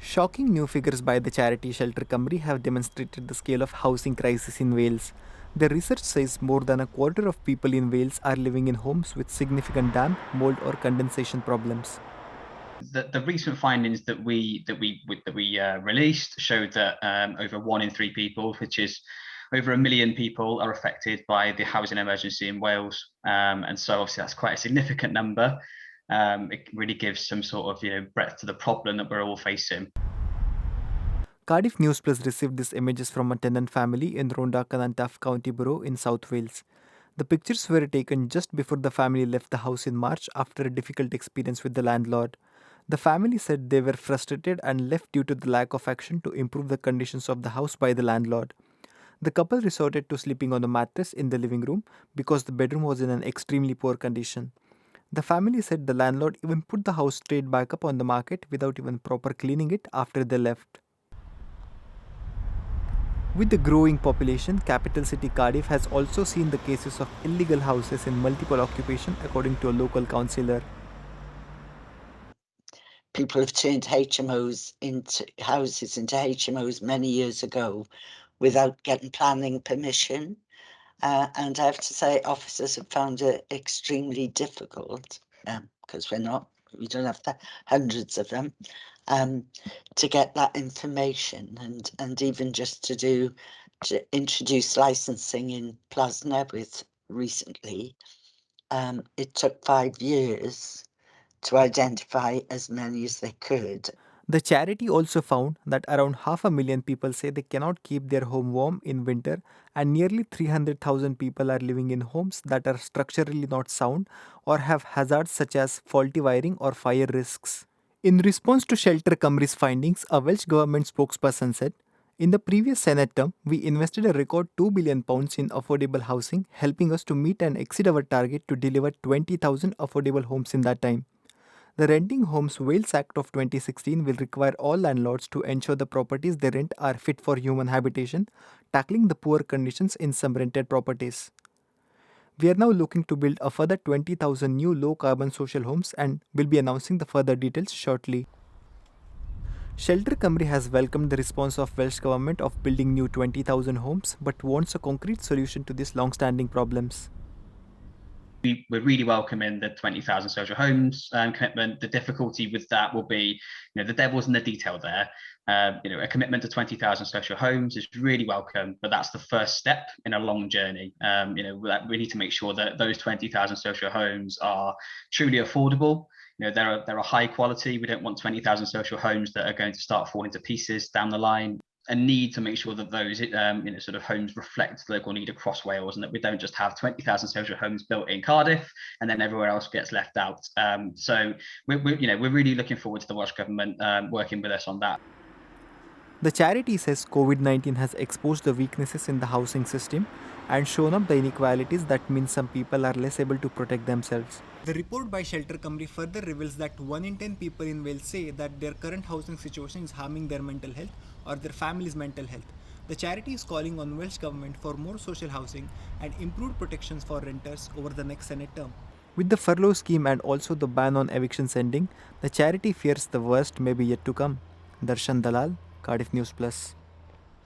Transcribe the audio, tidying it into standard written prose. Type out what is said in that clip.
Shocking new figures by the charity Shelter Cymru have demonstrated the scale of housing crisis in Wales. The research says more than a quarter of people in Wales are living in homes with significant damp, mold, or condensation problems. The recent findings that we released showed that over 1 in 3 people, which is over 1 million people, are affected by the housing emergency in Wales, and so obviously that's quite a significant number. It really gives some sort of breadth to the problem that we're all facing. Cardiff News Plus received these images from a tenant family in Rhondda Cynon County Borough in South Wales. The pictures were taken just before the family left the house in March after a difficult experience with the landlord. The family said they were frustrated and left due to the lack of action to improve the conditions of the house by the landlord. The couple resorted to sleeping on a mattress in the living room because the bedroom was in an extremely poor condition. The family said the landlord even put the house straight back up on the market without even proper cleaning it after they left. With the growing population, capital city Cardiff has also seen the cases of illegal houses in multiple occupation, according to a local councillor. People have turned HMOs into houses into HMOs many years ago without getting planning permission. And I have to say, officers have found it extremely difficult because we don't have hundreds of them to get that information and even just to introduce licensing in Plasnewydd recently. It took 5 years to identify as many as they could. The charity also found that around 500,000 people say they cannot keep their home warm in winter, and nearly 300,000 people are living in homes that are structurally not sound or have hazards such as faulty wiring or fire risks. In response to Shelter Cymru's findings, a Welsh government spokesperson said, "In the previous Senate term, we invested a record £2 billion in affordable housing, helping us to meet and exceed our target to deliver 20,000 affordable homes in that time. The Renting Homes Wales Act of 2016 will require all landlords to ensure the properties they rent are fit for human habitation, tackling the poor conditions in some rented properties. We are now looking to build a further 20,000 new low-carbon social homes and will be announcing the further details shortly." Shelter Cymru has welcomed the response of Welsh Government of building new 20,000 homes but wants a concrete solution to these long-standing problems. We're really welcoming the 20,000 social homes commitment. The difficulty with that will be, the devil's in the detail there. A commitment to 20,000 social homes is really welcome, but that's the first step in a long journey. We need to make sure that those 20,000 social homes are truly affordable. They're a high quality. We don't want 20,000 social homes that are going to start falling to pieces down the line. And need to make sure that those sort of homes reflect local need across Wales, and that we don't just have 20,000 social homes built in Cardiff and then everywhere else gets left out. So we're really looking forward to the Welsh Government working with us on that. The charity says COVID-19 has exposed the weaknesses in the housing system and shown up the inequalities that mean some people are less able to protect themselves. The report by Shelter Cymru further reveals that 1 in 10 people in Wales say that their current housing situation is harming their mental health or their family's mental health. The charity is calling on Welsh Government for more social housing and improved protections for renters over the next Senate term. With the furlough scheme and also the ban on evictions ending, the charity fears the worst may be yet to come. Darshan Dalal, Cardiff News Plus.